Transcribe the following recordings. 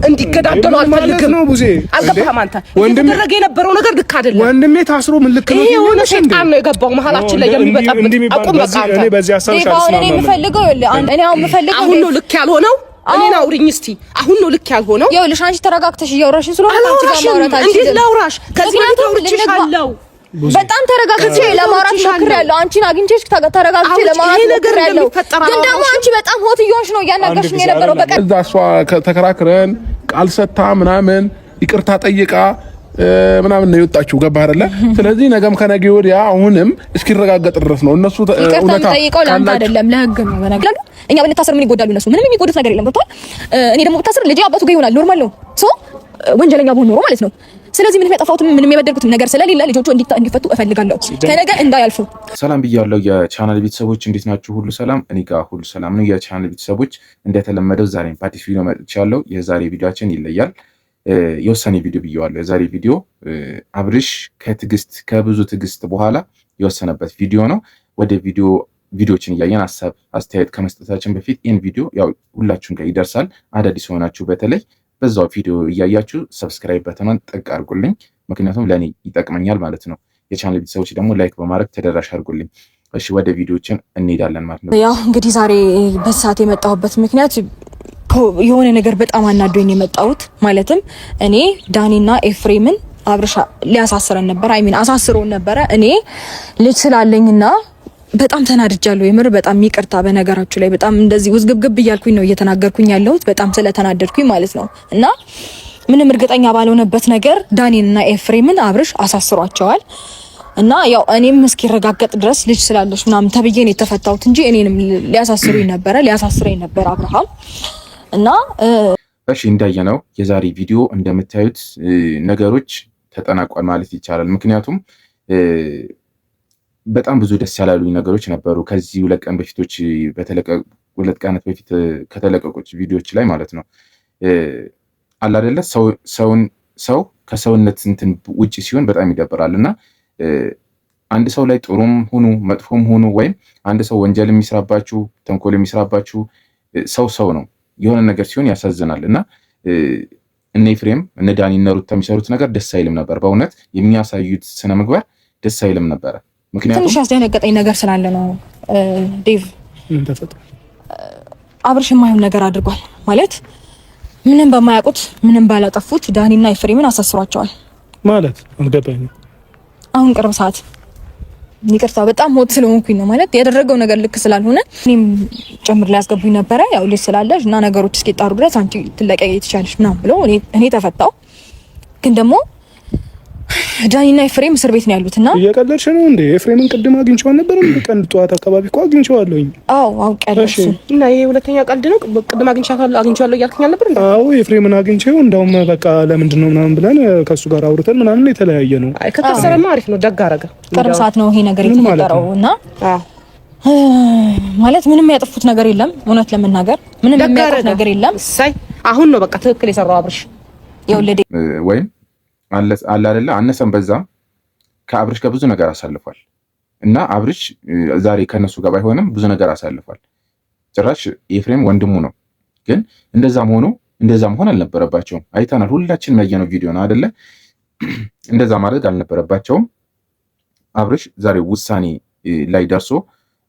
እንዲገዳደሉ አልፈልግም ነው ቡዜ አልገባህም አንተ እየተደረገ የነበረው ነገር ልክ አይደለም ወንድሜ ታስሮ ምን ልክ ነው ይሄ ሰይጣን ነው የገባው መሐላችን ላይ የሚበጣበት አቁም በቃ እኔ በዚህ ሐሳብ አሁን እኔ የምፈልገው እኔ አሁን የምፈልገው አሁን ነው ልክ ያልሆነው እኔና አውሪኝ እስቲ አሁን ነው ልክ ያልሆነው ይኸውልሽ አንቺ ተረጋግተሽ እያወራሽኝ ስለሆነ አንቺ ጋር ማውራት አልችልም እንዴት ላውራሽ ከዚህ በፊት አውርቼሻለሁ በጣም ተረጋግቼ ለማውራት ሞክሬያለሁ አንቺን አግኝቼሽ ተረጋግቼ ለማውራት ሞክሬያለሁ ግን ደግሞ አንቺ በጣም ሆት እየሆንሽ ነው እያናገርሽኝ የነበረው በቃ እዛ እሷ ተከራክረን ቃል ሰታ ምናምን ይቅርታ ጠይቃ ምናምን ነው የወጣችው ገባህ አይደለ ስለዚህ ነገም ከነገ ወዲያ አሁንም እስኪረጋገጥ ድረስ ነው እነሱ ይቅርታ ጠይቀው ለአንተ አይደለም ለህግ ነው በነገር እኛ ብንታሰር ምን ይጎዳሉ እነሱ ምንም የሚጎዱት ነገር የለም ገብቷል እኔ ደግሞ ብታሰር ልጄ አባቱ ጋር ይሆናል ኖርማል ነው ሶ ወንጀለኛ ቢሆን ኖሮ ማለት ነው ስለዚህ ምንም ያጠፋሁት ምንም የበደልኩት ነገር ስለሌለ ልጆቹ እንዲፈቱ እፈልጋለሁ ከነገ እንዳያልፉ ሰላም ብያለሁ የቻናል ቤተሰቦች እንዴት ናችሁ ሁሉ ሰላም እኔ ጋር ሁሉ ሰላም ነው የቻናል ቤተሰቦች እንደተለመደው ዛሬም ፓርቲስ ቪዲዮ መጥቻለሁ የዛሬ ቪዲዮአችን ይለያል የወሰኔ ቪዲዮ ብየዋለሁ የዛሬ ቪዲዮ አብርሽ ከብዙ ትግስት በኋላ የወሰነበት ቪዲዮ ነው ወደ ቪዲዮችን እያየን ሐሳብ አስተያየት ከመስጠታችን በፊት ይህን ቪዲዮ ያው ሁላችሁም ጋር ይደርሳል አዳዲስ ሆናችሁ በተለይ በዛው ቪዲዮ እያያችሁ ሰብስክራይብ በተኗን ጠቅ አድርጉልኝ ምክንያቱም ለኔ ይጠቅመኛል ማለት ነው የቻናል ቤተሰቦች ደግሞ ላይክ በማድረግ ተደራሽ አድርጉልኝ እሺ ወደ ቪዲዮችን እንሄዳለን ማለት ነው ያው እንግዲህ ዛሬ በሰዓት የመጣሁበት ምክንያት የሆነ ነገር በጣም አናዶኝ የመጣሁት ማለትም እኔ ዳኒና ኤፍሬምን አብርሻ ሊያሳስረን ነበር አሳስሮን ነበር እኔ ልጅ ስላለኝና በጣም ተናድጃለሁ የምር በጣም ይቅርታ በነገራችሁ ላይ በጣም እንደዚህ ውዝግብግብ እያልኩኝ ነው እየተናገርኩኝ ያለሁት በጣም ስለተናደድኩኝ ማለት ነው እና ምንም እርግጠኛ ባልሆነበት ነገር ዳኒና ኤፍሬምን አብርሽ አሳስሯቸዋል እና ያው እኔም እስኪረጋገጥ ድረስ ልጅ ስላለሽ ምናምን ተብዬ ነው የተፈታሁት እንጂ እኔንም ሊያሳስረኝ ነበር አብርሃም እና እሺ እንዳየነው የዛሬ ቪዲዮ እንደምታዩት ነገሮች ተጠናቋል ማለት ይቻላል ምክንያቱም በጣም ብዙ ደስ ያላሉኝ ነገሮች ነበሩ ከዚህ ሁለት ቀን በፊቶች ሁለት ቀናት በፊት ከተለቀቁት ቪዲዮዎች ላይ ማለት ነው አለ አይደለ ሰው ከሰውነት እንትን ውጪ ሲሆን በጣም ይደብራልና አንድ ሰው ላይ ጥሩም ሆኑ መጥፎም ሆኑ ወይም አንድ ሰው ወንጀል የሚስራባችሁ ተንኮል የሚስራባችሁ ሰው ነው የሆነ ነገር ሲሆን ያሳዝናል እና እነ ኤፍሬም እነ ዳኒ እነ ሩታ የሚሰሩት ነገር ደስ አይልም ነበር በእውነት የሚያሳዩት ስነ ምግባር ደስ አይልም ነበር ምክንያቱም ትንሽ ያስደነገጠኝ ነገር ስላለ ነው ዴቭ አብርሽ የማይሆን ነገር አድርጓል ማለት ምንም በማያውቁት ምንም ባላጠፉት ዳኒና ኤፍሬምን አሳስሯቸዋል ማለት አልገባኝም አሁን ቅርብ ሰዓት ይቅርታ በጣም ሞት ስለሆንኩኝ ነው ማለት ያደረገው ነገር ልክ ስላልሆነ እኔም ጭምር ሊያስገቡኝ ነበረ ያው ልጅ ስላለሽ እና ነገሮች እስኪጣሩ ድረስ አንቺ ትለቀቂ ትችያለሽ ምናምን ብለው እኔ ተፈታው ግን ደግሞ ዳኒና ኤፍሬም እስር ቤት ነው ያሉትና እየቀለድሽ ነው እንዴ ኤፍሬምን ቅድም አግኝቼው አልነበረም ቀን ጠዋት አካባቢ እኮ አግኝቼዋለሁኝ አዎ አውቃለሁ እና ይሄ ሁለተኛ ቀልድ ነው ቅድም አግኝቼዋለሁ እያልከኝ አልነበር እንዴ አዎ ኤፍሬምን አግኝቼው እንደውም በቃ ለምንድን ነው ምናምን ብለን ከሱ ጋር አውርተን ምናምን የተለያየ ነው አይ ከተሰረማ አሪፍ ነው ደግ አደረገ ቅርብ ሰዓት ነው ይሄ ነገር የተፈጠረው እና ማለት ምንም ያጠፉት ነገር የለም እውነት ለመናገር ምንም የሚያጠፉት ነገር የለም ሳይ አሁን ነው በቃ ትክክል የሰራው አብርሽ የወለደ ወይም አለ አይደለ አነሰም በዛም ከአብርሽ ጋር ብዙ ነገር አሳልፏል እና አብርሽ ዛሬ ከነሱ ጋር ባይሆንም ብዙ ነገር አሳልፏል ጭራሽ ኤፍሬም ወንድሙ ነው ግን እንደዛም ሆነ አልነበረባቸውም አይተናል ሁላችንም ያየነው ቪዲዮ ነው አይደለ እንደዛ ማድረግ አልነበረባቸውም አብርሽ ዛሬ ውሳኔ ላይ ደርሶ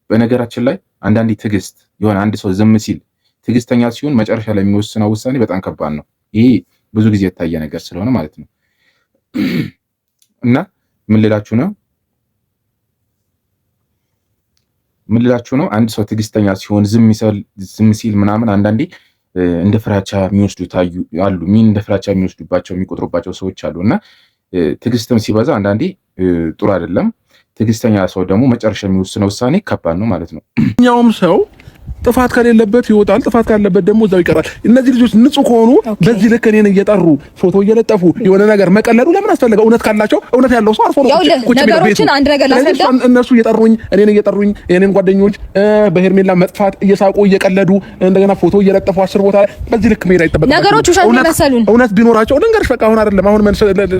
በነገራችን ላይ አንዳንዴ ትዕግስት የሆነ አንድ ሰው ዝም ሲል ትዕግስተኛ ሲሆን መጨረሻ ላይ የሚወስነው ውሳኔ በጣም ከባድ ነው ይሄ ብዙ ጊዜ የታየ ነገር ስለሆነ ማለት ነው እና ምን ልላችሁ ነው አንድ ሰው ትዕግስተኛ ሲሆን ዝም ሲል ምናምን አንዳንዴ እንደ ፍራቻ የሚወስዱት አሉ እንደ ፍራቻ የሚወስዱባቸው የሚቆጥሩባቸው ሰዎች አሉ እና ትዕግስትም ሲበዛ አንዳንዴ ጥሩ አይደለም ትዕግስተኛ ሰው ደግሞ መጨረሻ የሚወስነው ውሳኔ ከባድ ነው ማለት ነው እኛውም ሰው ጥፋት ከሌለበት ይወጣል ጥፋት ካለበት ደግሞ እዛው ይቀራል እነዚህ ልጆች ንጹህ ከሆኑ በዚህ ልክ እኔን እየጠሩ ፎቶ እየለጠፉ የሆነ ነገር መቀለዱ ለምን አስፈለገ እውነት ካላቸው እውነት ያለው ሰው አርፎ ነው ነገሮችን አንድ ነገር ላስረዳ እነሱ እየጠሩኝ እኔን ጓደኞች በሄርሜላ መጥፋት እየሳቁ እየቀለዱ እንደገና ፎቶ እየለጠፉ 10 ቦታ በዚህ ልክ መሄድ አይተበቃ ነገሮች ውሸት መሰሉን እውነት ቢኖራቸው ልንገርሽ በቃ አሁን አይደለም አሁን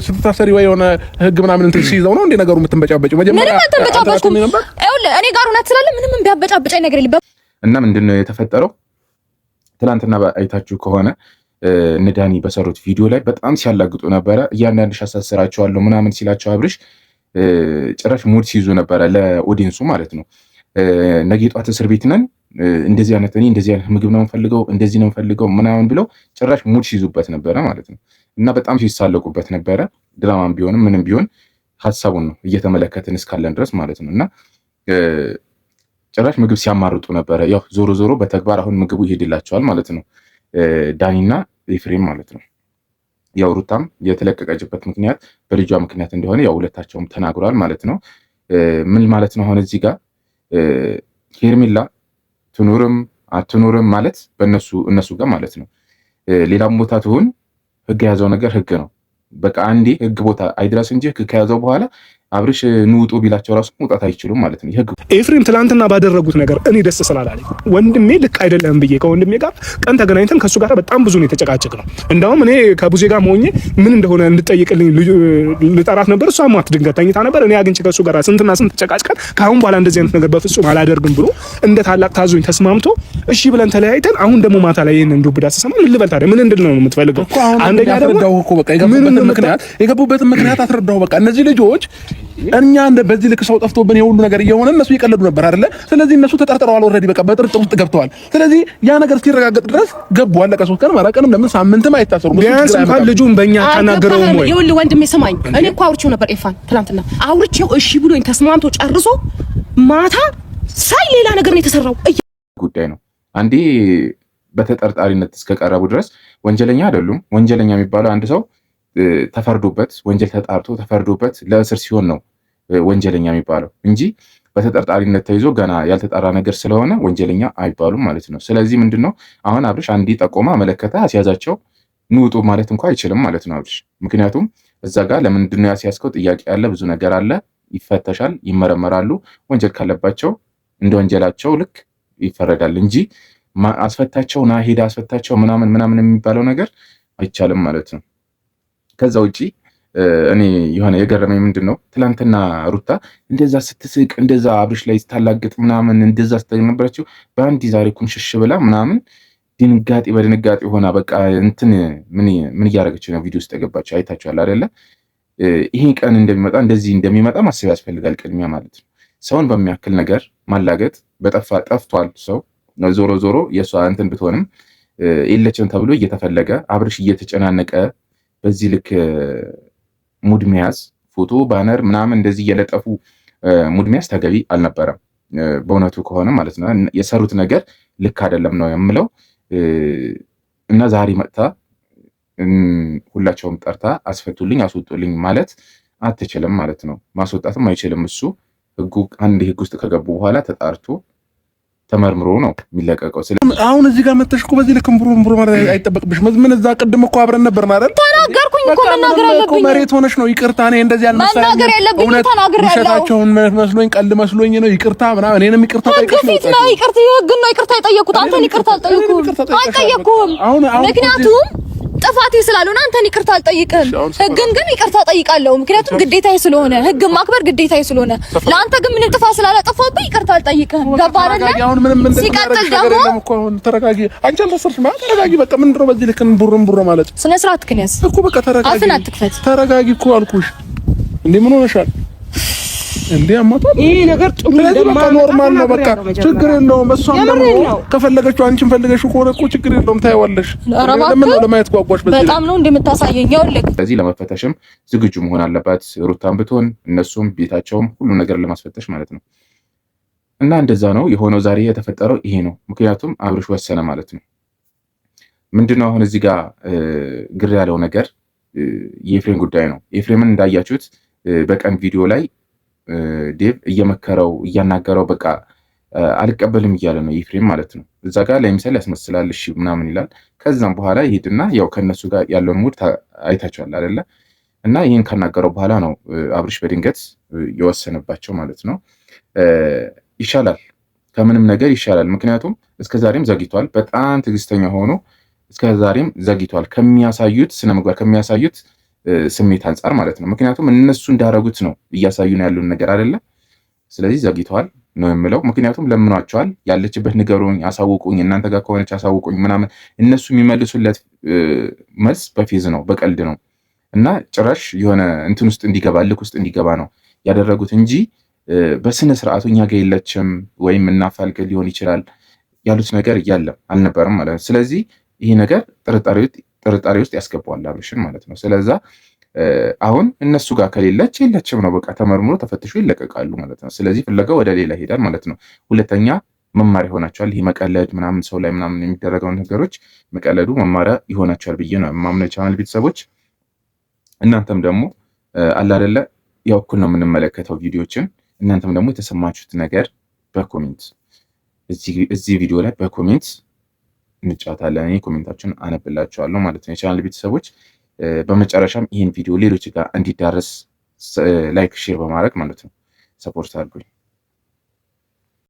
ስትታሰሪ ወይ የሆነ ህግ ምናምን እንትን ሲይዘው ነው እንዴ ነገሩ የምትንበጫበጭው መጀመሪያ ምንም ተንበጫበጭኩም እኔ ጋር እውነት ስላለ ምንም ቢያበጫብጨኝ ነገር የለም እና ምንድነው የተፈጠረው ትናንትና አይታችሁ ከሆነ እነ ዳኒ በሰሩት ቪዲዮ ላይ በጣም ሲያላግጡ ነበረ። እያንዳንድሽ አሳስራቸዋለሁ ምናምን ሲላቸው አብርሽ ጭራሽ ሙድ ሲይዙ ነበረ ለኦዲየንሱ ማለት ነው። ነገ ጧት እስር ቤት ነን እንደዚህ አይነት ምግብ ነው የምፈልገው እንደዚህ ነው የምፈልገው ምናምን ብለው ጭራሽ ሙድ ሲይዙበት ነበረ ማለት ነው። እና በጣም ሲሳለቁበት ነበረ። ድራማም ቢሆንም ምንም ቢሆን ሀሳቡን ነው እየተመለከትን እስካለን ድረስ ማለት ነው። እና ጭራሽ ምግብ ሲያማርጡ ነበረ። ያው ዞሮ ዞሮ በተግባር አሁን ምግቡ ይሄድላቸዋል ማለት ነው። ዳኒና ኤፍሬም ማለት ነው። ያው ሩታም የተለቀቀችበት ምክንያት በልጇ ምክንያት እንደሆነ ያው ሁለታቸውም ተናግሯል ማለት ነው። ምን ማለት ነው? አሁን እዚህ ጋር ሄርሜላ ትኑርም አትኑርም ማለት እነሱ ጋር ማለት ነው። ሌላም ቦታ ትሁን ህግ የያዘው ነገር ህግ ነው። በቃ አንዴ ህግ ቦታ አይድረስ እንጂ ህግ ከያዘው በኋላ አብርሽ ንውጡ ቢላቸው ራሱ መውጣት አይችሉም ማለት ነው። ይሄ ኤፍሬም ትላንትና ባደረጉት ነገር እኔ ደስ ስላላለኝ ወንድሜ ልክ አይደለም ብዬ ከወንድሜ ጋር ቀን ተገናኝተን ከሱ ጋር በጣም ብዙ ነው የተጨቃጨቅ ነው። እንደውም እኔ ከቡዜ ጋር መሆኜ ምን እንደሆነ እንድጠይቅልኝ ልጠራት ነበር። እሷ ማት ድንገት ተኝታ ነበር። እኔ አግኝቼ ከሱ ጋር ስንትና ስንት ተጨቃጭቀን ከአሁን በኋላ እንደዚህ አይነት ነገር በፍጹም አላደርግም ብሎ እንደ ታላቅ ታዞኝ ተስማምቶ እሺ ብለን ተለያይተን አሁን ደግሞ ማታ ላይ ይሄንን ዱብዳ ተሰማ። ምን ልበል ታዲያ? ምን እንድል ነው የምትፈልገው? አንደኛ ደግሞ እኮ በቃ የገቡበትን ምክንያት አስረዳው። በቃ እነዚህ ልጆች እኛ በዚህ ልክ ሰው ጠፍቶብን የሁሉ ነገር እየሆነ እነሱ እየቀለዱ ነበር አይደለ? ስለዚህ እነሱ ተጠርጥረዋል። ኦልሬዲ በቃ በጥርጥር ውስጥ ገብተዋል። ስለዚህ ያ ነገር እስኪረጋገጥ ድረስ ገቡ። አለቀ። 3 ቀን ማራቀንም ለምን ሳምንትም አይታሰሩም? ቢያንስ እንኳን ልጁን በእኛ ተናገረውም ወይ? ይኸውልህ ወንድሜ ስማኝ፣ እኔ እኮ አውርቼው ነበር ኤፋን ትናንትና አውርቼው እሺ ብሎኝ ተስማምቶ ጨርሶ ማታ ሳይ ሌላ ነገር ነው የተሰራው ጉዳይ ነው። አንዴ በተጠርጣሪነት እስከቀረቡ ድረስ ወንጀለኛ አይደሉም። ወንጀለኛ የሚባለው አንድ ሰው ተፈርዶበት ወንጀል ተጣርቶ ተፈርዶበት ለእስር ሲሆን ነው ወንጀለኛ የሚባለው እንጂ በተጠርጣሪነት ተይዞ ገና ያልተጣራ ነገር ስለሆነ ወንጀለኛ አይባሉም ማለት ነው። ስለዚህ ምንድነው አሁን አብርሽ አንዲ ጠቆማ መለከተ አስያዛቸው ንውጡ ማለት እንኳን አይችልም ማለት ነው አብርሽ። ምክንያቱም እዛ ጋር ለምንድነው ያስያዝከው ጥያቄ ያለ ብዙ ነገር አለ፣ ይፈተሻል፣ ይመረመራሉ። ወንጀል ካለባቸው እንደ ወንጀላቸው ልክ ይፈረዳል እንጂ አስፈታቸው ና ሄዳ አስፈታቸው ምናምን የሚባለው ነገር አይቻልም ማለት ነው። ከዛ ውጪ እኔ የሆነ የገረመኝ ምንድነው ትላንትና ሩታ እንደዛ ስትስቅ እንደዛ አብርሽ ላይ ስታላግጥ ምናምን እንደዛ ስትነበረችው በአንድ ዛሬ ኩምሽሽ ብላ ምናምን ድንጋጤ በድንጋጤ ሆና በቃ እንትን ምን እያደረገች ነው ቪዲዮ ውስጥ የገባችው አይታችኋል አይደለ? ይሄ ቀን እንደሚመጣ እንደዚህ እንደሚመጣ ማሰብ ያስፈልጋል ቅድሚያ ማለት ነው። ሰውን በሚያክል ነገር ማላገጥ ጠፍቷል ሰው ዞሮ የሷ እንትን ብትሆንም የለችም ተብሎ እየተፈለገ አብርሽ እየተጨናነቀ በዚህ ልክ ሙድ ሚያዝ ፎቶ ባነር ምናምን እንደዚህ እየለጠፉ ሙድ ሚያዝ ተገቢ አልነበረም። በእውነቱ ከሆነ ማለት ነው የሰሩት ነገር ልክ አይደለም ነው የምለው። እና ዛሬ መጥታ ሁላቸውም ጠርታ አስፈቱልኝ አስወጡልኝ ማለት አትችልም ማለት ነው። ማስወጣትም አይችልም እሱ። አንድ ህግ ውስጥ ከገቡ በኋላ ተጣርቶ ተመርምሮ ነው የሚለቀቀው። አሁን እዚህ ጋር መተሽ እኮ በዚህ ልክ ምብሩ ማለት አይጠበቅብሽም። ምን እዛ ቅድም እኮ አብረን ነበር ማለት ተናገርኩኝ እኮ መናገር ያለብኝ መሬት ሆነሽ ነው። ይቅርታ እኔ እንደዚህ ያልመሰለኝ መናገር ያለብኝ ተናገር ያለው ውሸታቸውን መስሎኝ ቀልድ መስሎኝ ነው። ይቅርታ ምናምን እኔንም ይቅርታ ጠይቀሽ ነው። ይቅርታ ህግ ነው። ይቅርታ የጠየኩት አንተን ይቅርታ አልጠየኩም። ምክንያቱም ጥፋቴ ስላልሆነ አንተን ይቅርታ አልጠይቅህም። ህግን ግን ይቅርታ ጠይቃለሁ። ምክንያቱም ግዴታዬ ስለሆነ ህግን ማክበር ግዴታዬ ስለሆነ፣ ለአንተ ግን ምንም ጥፋት ስላላጠፋብኝ ይቅርታ አልጠይቅህም። ገባህ አይደል? ሲቀጥል ደግሞ ተረጋጊ። አንቺ አልተሰርሽማ። ተረጋጊ በቃ። ምንድነው በዚህ ልክ ቡር ማለት ስነ ስርዓት ክነስ እኮ በቃ ተረጋጊ። አፍን አትክፈት። ተረጋጊ እኮ አልኩሽ። እንዴ ምን ሆነሻል? እንዴ አማቷል። ይሄ ነገር ጥሩ ኖርማል ነው። በቃ ችግር የለውም። እሷም ደግሞ ከፈለገችው አንቺን ፈልገሽው ከሆነ እኮ ችግር የለውም። ታይዋለሽ። ለምን ነው ለማየት ጓጓሽ? በጣም ነው እንደምታሳየኝ። ይኸውልህ ስለዚህ ለመፈተሽም ዝግጁ መሆን አለባት ሩታም ብትሆን እነሱም ቤታቸውም ሁሉ ነገር ለማስፈተሽ ማለት ነው። እና እንደዛ ነው የሆነው። ዛሬ የተፈጠረው ይሄ ነው። ምክንያቱም አብርሽ ወሰነ ማለት ነው። ምንድነው አሁን እዚህ ጋር ግር ያለው ነገር የኤፍሬም ጉዳይ ነው። ኤፍሬምን እንዳያችሁት በቀን ቪዲዮ ላይ ዴቭ እየመከረው እያናገረው በቃ አልቀበልም እያለ ነው ኤፍሬም ማለት ነው። እዛ ጋር ለምሳሌ ያስመስላል እሺ ምናምን ይላል። ከዛም በኋላ ይሄድና ያው ከነሱ ጋር ያለውን ሙድ አይታችኋል አይደለ? እና ይህን ካናገረው በኋላ ነው አብርሽ በድንገት የወሰነባቸው ማለት ነው። ይሻላል፣ ከምንም ነገር ይሻላል። ምክንያቱም እስከዛሬም ዘግይቷል። በጣም ትዕግስተኛ ሆኖ እስከዛሬም ዘግይቷል ከሚያሳዩት ስነምግባር ከሚያሳዩት ስሜት አንጻር ማለት ነው። ምክንያቱም እነሱ እንዳረጉት ነው እያሳዩ ነው ያሉን ነገር አይደለ? ስለዚህ ዘግይተዋል። ነው የምለው። ምክንያቱም ለምኗቸዋል፣ ያለችበት ንገሩኝ፣ አሳውቁኝ፣ እናንተ ጋር ከሆነች አሳውቁኝ ምናምን። እነሱ የሚመልሱለት መልስ በፌዝ ነው፣ በቀልድ ነው እና ጭራሽ የሆነ እንትን ውስጥ እንዲገባ ልክ ውስጥ እንዲገባ ነው ያደረጉት እንጂ በስነ ስርዓቱ እኛ ጋር የለችም ወይም እናፋልግ ሊሆን ይችላል ያሉት ነገር እያለም አልነበረም ማለት ነው። ስለዚህ ይህ ነገር ጥርጣሬ ውስጥ ያስገባዋል አብርሽን ማለት ነው። ስለዛ አሁን እነሱ ጋር ከሌለች የለችም ነው በቃ፣ ተመርምሮ ተፈትሾ ይለቀቃሉ ማለት ነው። ስለዚህ ፍለጋው ወደ ሌላ ይሄዳል ማለት ነው። ሁለተኛ መማሪያ ይሆናቸዋል። ይህ መቀለድ ምናምን ሰው ላይ ምናምን የሚደረገውን ነገሮች መቀለዱ መማሪያ ይሆናቸዋል ብዬ ነው የማምነው። ቻናል ቤተሰቦች እናንተም ደግሞ አለ አይደለ ያው እኩል ነው የምንመለከተው ቪዲዮችን። እናንተም ደግሞ የተሰማችሁት ነገር በኮሜንት እዚህ ቪዲዮ ላይ በኮሜንት እንጫወታለን። እኔ ኮሜንታችሁን አነብላችኋለሁ ማለት ነው የቻናል ቤተሰቦች። በመጨረሻም ይህን ቪዲዮ ሌሎች ጋር እንዲዳረስ ላይክ፣ ሼር በማድረግ ማለት ነው ሰፖርት አድርጉኝ።